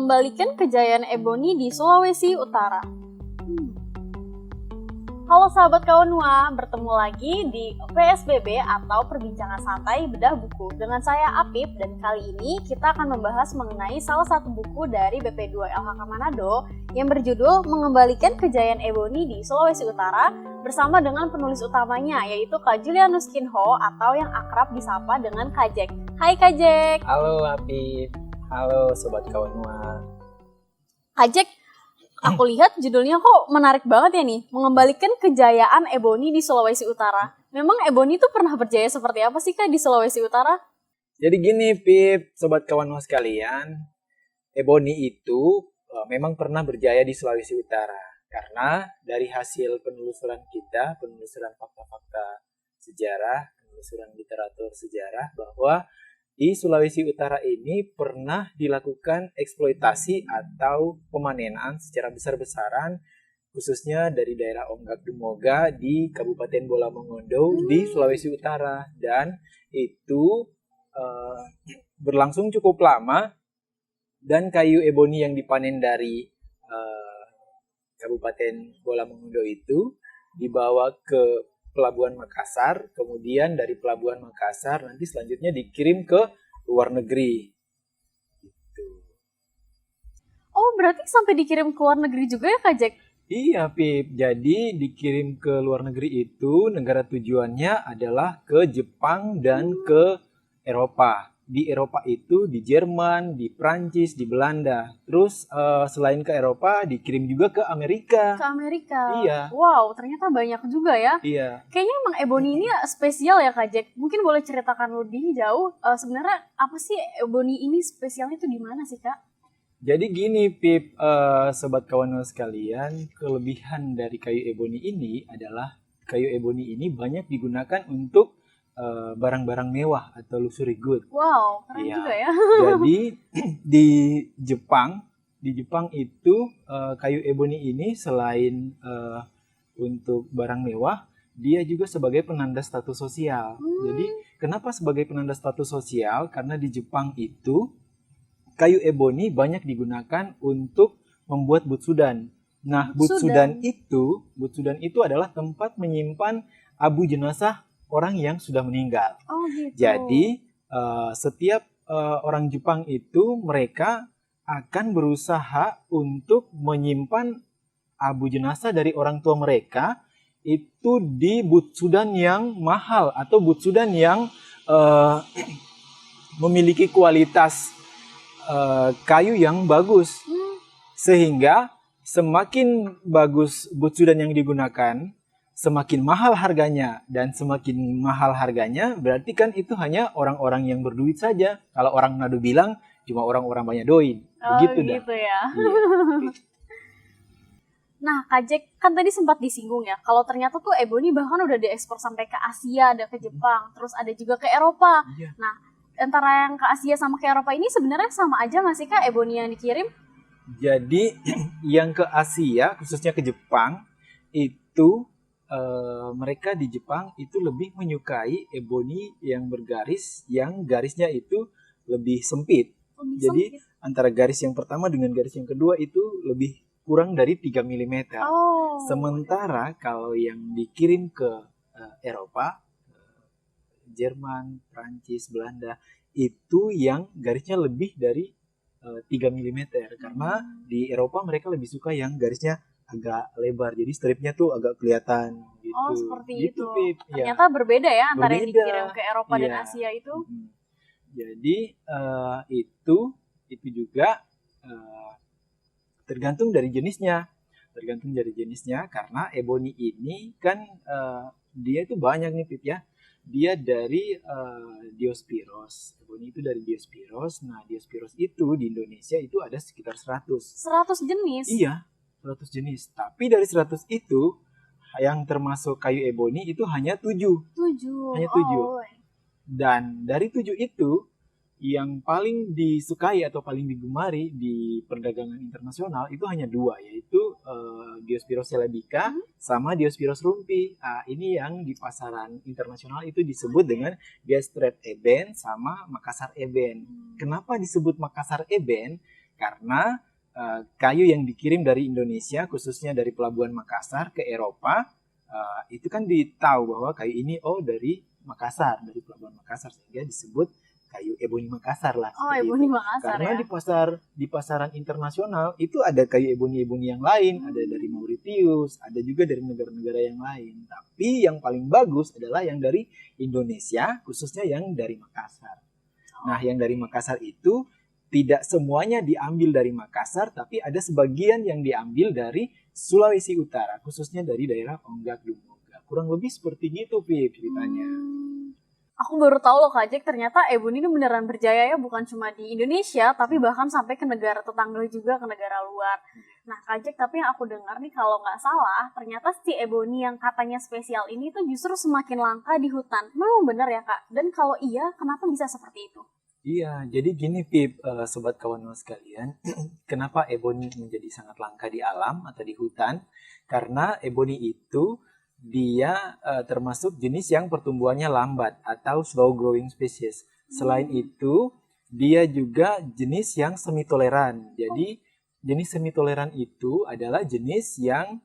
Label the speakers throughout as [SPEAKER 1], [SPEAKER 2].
[SPEAKER 1] mengembalikan kejayaan eboni di Sulawesi Utara. Halo sahabat Kawanua, bertemu lagi di PSBB atau Perbincangan Santai Bedah Buku dengan saya Apip, dan kali ini kita akan membahas mengenai salah satu buku dari BP2 LHK Manado yang berjudul Mengembalikan Kejayaan Eboni di Sulawesi Utara bersama dengan penulis utamanya yaitu Kak Julianus Kinho atau yang akrab disapa dengan Kak Jack. Hai Kak Jack.
[SPEAKER 2] Halo Apip, halo Sobat Kawanua.
[SPEAKER 1] Kak Jack, aku lihat judulnya kok menarik banget ya nih, Mengembalikan Kejayaan Eboni di Sulawesi Utara. Memang eboni itu pernah berjaya seperti apa sih Kak di Sulawesi Utara?
[SPEAKER 2] Jadi gini Pip, Sobat Kawanua sekalian, eboni itu memang pernah berjaya di Sulawesi Utara. Karena dari hasil penelusuran kita, penelusuran fakta-fakta sejarah, penelusuran literatur sejarah, bahwa di Sulawesi Utara ini pernah dilakukan eksploitasi atau pemanenan secara besar-besaran, khususnya dari daerah Onggak Dumoga di Kabupaten Bola Mongondo di Sulawesi Utara. Dan itu berlangsung cukup lama, dan kayu eboni yang dipanen dari Kabupaten Bola Mongondo itu dibawa ke Pelabuhan Makassar, kemudian dari Pelabuhan Makassar nanti selanjutnya dikirim ke luar negeri. Gitu.
[SPEAKER 1] Oh, berarti sampai dikirim ke luar negeri juga ya Kak Jack?
[SPEAKER 2] Iya Pip, jadi dikirim ke luar negeri itu negara tujuannya adalah ke Jepang dan ke Eropa. Di Eropa itu di Jerman, di Prancis, di Belanda. Terus selain ke Eropa dikirim juga ke Amerika.
[SPEAKER 1] Ke Amerika?
[SPEAKER 2] Iya.
[SPEAKER 1] Wow, ternyata banyak juga ya.
[SPEAKER 2] Iya.
[SPEAKER 1] Kayaknya emang eboni ini spesial ya Kak Jack. Mungkin boleh ceritakan lebih jauh, sebenarnya apa sih eboni ini spesialnya itu di mana sih Kak?
[SPEAKER 2] Jadi gini Pip, Sobat Kawanua sekalian, kelebihan dari kayu eboni ini adalah kayu eboni ini banyak digunakan untuk barang-barang mewah atau luxury good.
[SPEAKER 1] Wow, keren
[SPEAKER 2] Iya.
[SPEAKER 1] juga ya.
[SPEAKER 2] Jadi di Jepang itu kayu eboni ini selain untuk barang mewah, dia juga sebagai penanda status sosial. Jadi kenapa sebagai penanda status sosial? Karena di Jepang itu kayu eboni banyak digunakan untuk membuat butsudan. Nah, butsudan itu adalah tempat menyimpan abu jenazah orang yang sudah meninggal.
[SPEAKER 1] Oh gitu.
[SPEAKER 2] Jadi setiap orang Jepang itu mereka akan berusaha untuk menyimpan abu jenazah dari orang tua mereka itu di butsudan yang mahal atau butsudan yang memiliki kualitas kayu yang bagus. Sehingga semakin bagus butsudan yang digunakan, semakin mahal harganya, dan semakin mahal harganya berarti kan itu hanya orang-orang yang berduit saja. Kalau orang Manado bilang cuma orang-orang banyak doin. Begitu dah.
[SPEAKER 1] Gitu ya.
[SPEAKER 2] Iya.
[SPEAKER 1] Nah, Kak Jack kan tadi sempat disinggung ya, kalau ternyata tuh eboni bahkan udah diekspor sampai ke Asia, ada ke Jepang, terus ada juga ke Eropa.
[SPEAKER 2] Iya.
[SPEAKER 1] Nah, antara yang ke Asia sama ke Eropa ini sebenarnya sama aja nggak sih Kak eboni yang dikirim?
[SPEAKER 2] Jadi yang ke Asia, khususnya ke Jepang, itu mereka di Jepang itu lebih menyukai eboni yang bergaris, yang garisnya itu lebih sempit. Jadi antara garis yang pertama dengan garis yang kedua itu lebih kurang dari 3 mm.
[SPEAKER 1] Oh.
[SPEAKER 2] Sementara kalau yang dikirim ke Eropa, Jerman, Prancis, Belanda, itu yang garisnya lebih dari 3 mm. Karena di Eropa mereka lebih suka yang garisnya agak lebar, jadi stripnya tuh agak kelihatan gitu.
[SPEAKER 1] Oh, seperti
[SPEAKER 2] gitu,
[SPEAKER 1] itu.
[SPEAKER 2] Pip.
[SPEAKER 1] Ternyata berbeda ya antara yang
[SPEAKER 2] Berbeda.
[SPEAKER 1] dikirim ke Eropa dan
[SPEAKER 2] Iya.
[SPEAKER 1] Asia itu.
[SPEAKER 2] Jadi itu juga tergantung dari jenisnya. Tergantung dari jenisnya, karena eboni ini kan dia itu banyak nih Pip ya. Dia dari Diospyros. Eboni itu dari Diospyros. Nah, Diospyros itu di Indonesia itu ada sekitar 100.
[SPEAKER 1] 100 jenis?
[SPEAKER 2] Iya, 100 jenis. Tapi dari 100 itu yang termasuk kayu eboni itu hanya 7.
[SPEAKER 1] 7.
[SPEAKER 2] Hanya 7.
[SPEAKER 1] Oh.
[SPEAKER 2] Dan dari 7 itu yang paling disukai atau paling digemari di perdagangan internasional itu hanya 2, yaitu Diospyros celebica sama Diospyros rumpi. Ini yang di pasaran internasional itu disebut dengan Gestrep Eben sama Makassar Eben. Kenapa disebut Makassar Eben? Karena kayu yang dikirim dari Indonesia, khususnya dari Pelabuhan Makassar ke Eropa, itu kan ditahu bahwa kayu ini dari Makassar, dari Pelabuhan Makassar, sehingga disebut kayu eboni Makassar lah.
[SPEAKER 1] Oh, eboni Makassar
[SPEAKER 2] Karena
[SPEAKER 1] ya.
[SPEAKER 2] di pasaran internasional itu ada kayu eboni-eboni yang lain, ada dari Mauritius, ada juga dari negara-negara yang lain. Tapi yang paling bagus adalah yang dari Indonesia, khususnya yang dari Makassar. Nah, yang dari Makassar itu tidak semuanya diambil dari Makassar, tapi ada sebagian yang diambil dari Sulawesi Utara, khususnya dari daerah Onggak Dumoga. Kurang lebih seperti gitu, Pip, ceritanya.
[SPEAKER 1] Aku baru tahu loh Kak Jack, ternyata eboni ini beneran berjaya ya, bukan cuma di Indonesia, tapi bahkan sampai ke negara tetangga juga, ke negara luar. Nah Kak Jack, tapi yang aku dengar nih kalau nggak salah, ternyata si eboni yang katanya spesial ini tuh justru semakin langka di hutan. Memang benar ya Kak? Dan kalau iya, kenapa bisa seperti itu?
[SPEAKER 2] Iya, jadi gini Pip, sobat kawan sekalian, kenapa eboni menjadi sangat langka di alam atau di hutan? Karena eboni itu dia termasuk jenis yang pertumbuhannya lambat atau slow growing species. Selain itu, dia juga jenis yang semi toleran. Jadi jenis semi toleran itu adalah jenis yang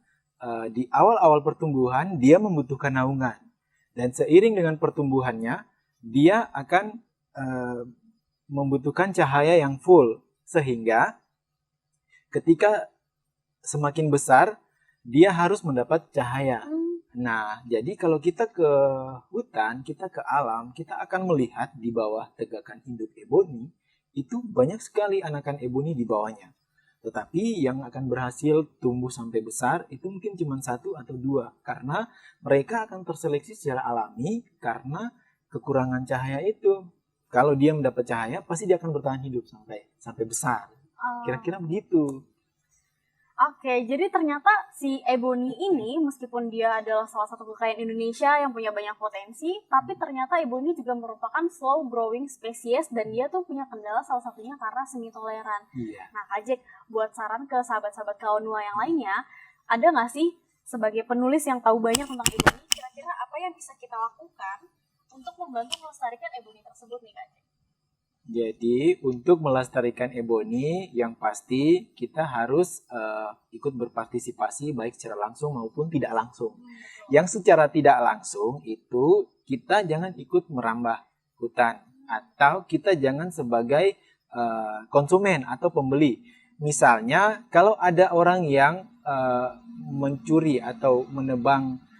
[SPEAKER 2] di awal-awal pertumbuhan dia membutuhkan naungan. Dan seiring dengan pertumbuhannya, dia akan membutuhkan cahaya yang full, sehingga ketika semakin besar dia harus mendapat cahaya. Nah, jadi kalau kita ke hutan, kita ke alam, kita akan melihat di bawah tegakan induk eboni itu banyak sekali anakan eboni di bawahnya. Tetapi yang akan berhasil tumbuh sampai besar itu mungkin cuma 1 atau 2, karena mereka akan terseleksi secara alami karena kekurangan cahaya itu. Kalau dia mendapat cahaya, pasti dia akan bertahan hidup sampai besar. Kira-kira begitu.
[SPEAKER 1] Oke, jadi ternyata si eboni ini meskipun dia adalah salah satu kekayaan Indonesia yang punya banyak potensi, tapi ternyata eboni juga merupakan slow growing species dan dia tuh punya kendala salah satunya karena semi toleran.
[SPEAKER 2] Iya.
[SPEAKER 1] Nah, Kak Jack, buat saran ke sahabat-sahabat Kawanua yang lainnya, ada nggak sih sebagai penulis yang tahu banyak tentang eboni, kira-kira apa yang bisa kita lakukan untuk membantu melestarikan eboni tersebut nih Kak Jack?
[SPEAKER 2] Jadi untuk melestarikan eboni yang pasti kita harus ikut berpartisipasi baik secara langsung maupun tidak langsung. Yang secara tidak langsung itu kita jangan ikut merambah hutan atau kita jangan sebagai konsumen atau pembeli. Misalnya kalau ada orang yang mencuri atau menebang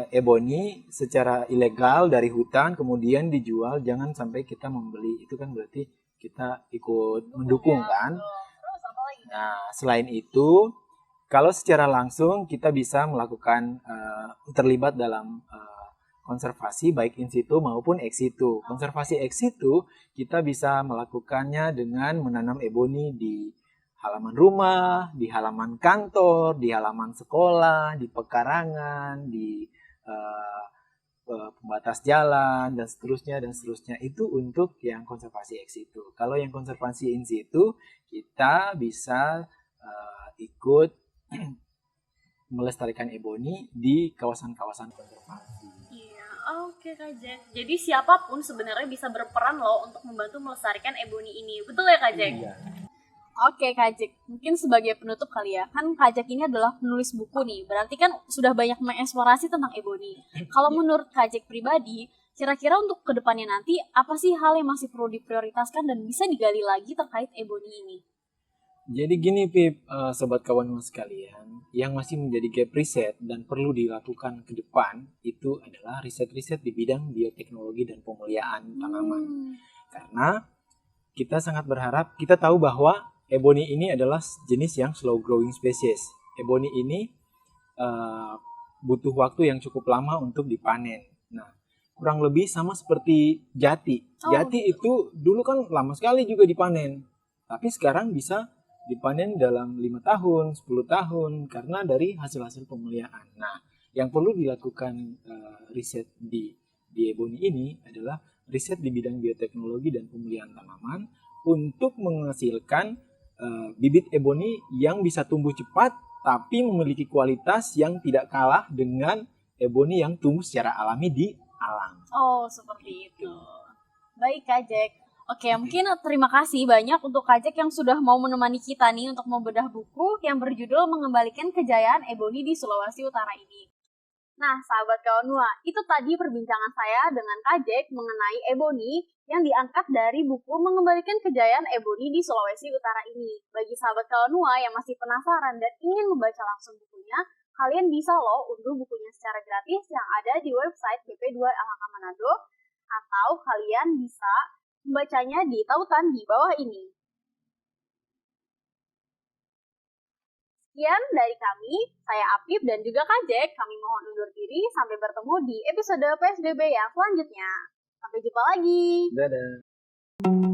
[SPEAKER 2] eboni secara ilegal dari hutan kemudian dijual, jangan sampai kita membeli. Itu kan berarti kita ikut mendukung kan. Nah, selain itu kalau secara langsung kita bisa melakukan terlibat dalam konservasi baik in situ maupun ex situ. Konservasi ex situ kita bisa melakukannya dengan menanam eboni di halaman rumah, di halaman kantor, di halaman sekolah, di pekarangan, di pembatas jalan, dan seterusnya. Itu untuk yang konservasi ex situ. Kalau yang konservasi in situ, kita bisa ikut melestarikan eboni di kawasan-kawasan konservasi.
[SPEAKER 1] Iya, oke Kak Jack. Jadi siapapun sebenarnya bisa berperan loh untuk membantu melestarikan eboni ini. Betul ya Kak Jack?
[SPEAKER 2] Iya.
[SPEAKER 1] Oke Kak Jack, mungkin sebagai penutup kali ya, kan Kak Jack ini adalah penulis buku nih, berarti kan sudah banyak mengeksplorasi tentang eboni. Kalau menurut Kak Jack pribadi, kira-kira untuk kedepannya nanti, apa sih hal yang masih perlu diprioritaskan dan bisa digali lagi terkait eboni ini?
[SPEAKER 2] Jadi gini Pip, sobat kawan sekalian, yang masih menjadi gap riset dan perlu dilakukan ke depan itu adalah riset-riset di bidang bioteknologi dan pemuliaan tanaman. Karena kita sangat berharap, kita tahu bahwa eboni ini adalah jenis yang slow growing species. Eboni ini butuh waktu yang cukup lama untuk dipanen. Nah, kurang lebih sama seperti jati. Jati itu dulu kan lama sekali juga dipanen. Tapi sekarang bisa dipanen dalam 5 tahun, 10 tahun karena dari hasil-hasil pemuliaan. Nah, yang perlu dilakukan riset di eboni ini adalah riset di bidang bioteknologi dan pemulihan tanaman untuk menghasilkan bibit eboni yang bisa tumbuh cepat tapi memiliki kualitas yang tidak kalah dengan eboni yang tumbuh secara alami di alam.
[SPEAKER 1] Oh, seperti itu. Baik Kak Jack. Oke, mungkin terima kasih banyak untuk Kak Jack yang sudah mau menemani kita nih untuk membedah buku yang berjudul Mengembalikan Kejayaan Ebony di Sulawesi Utara ini. Nah, sahabat Kawanua, itu tadi perbincangan saya dengan Kak Jack mengenai Ebony yang diangkat dari buku Mengembalikan Kejayaan Ebony di Sulawesi Utara ini. Bagi sahabat Kawanua yang masih penasaran dan ingin membaca langsung bukunya, kalian bisa loh unduh bukunya secara gratis yang ada di website BP2LHK Manado, atau kalian bisa membacanya di tautan di bawah ini. Sekian dari kami, saya Apip dan juga Kak Jack. Kami mohon undur diri, sampai bertemu di episode PSBB yang selanjutnya. Sampai jumpa lagi.
[SPEAKER 2] Dadah.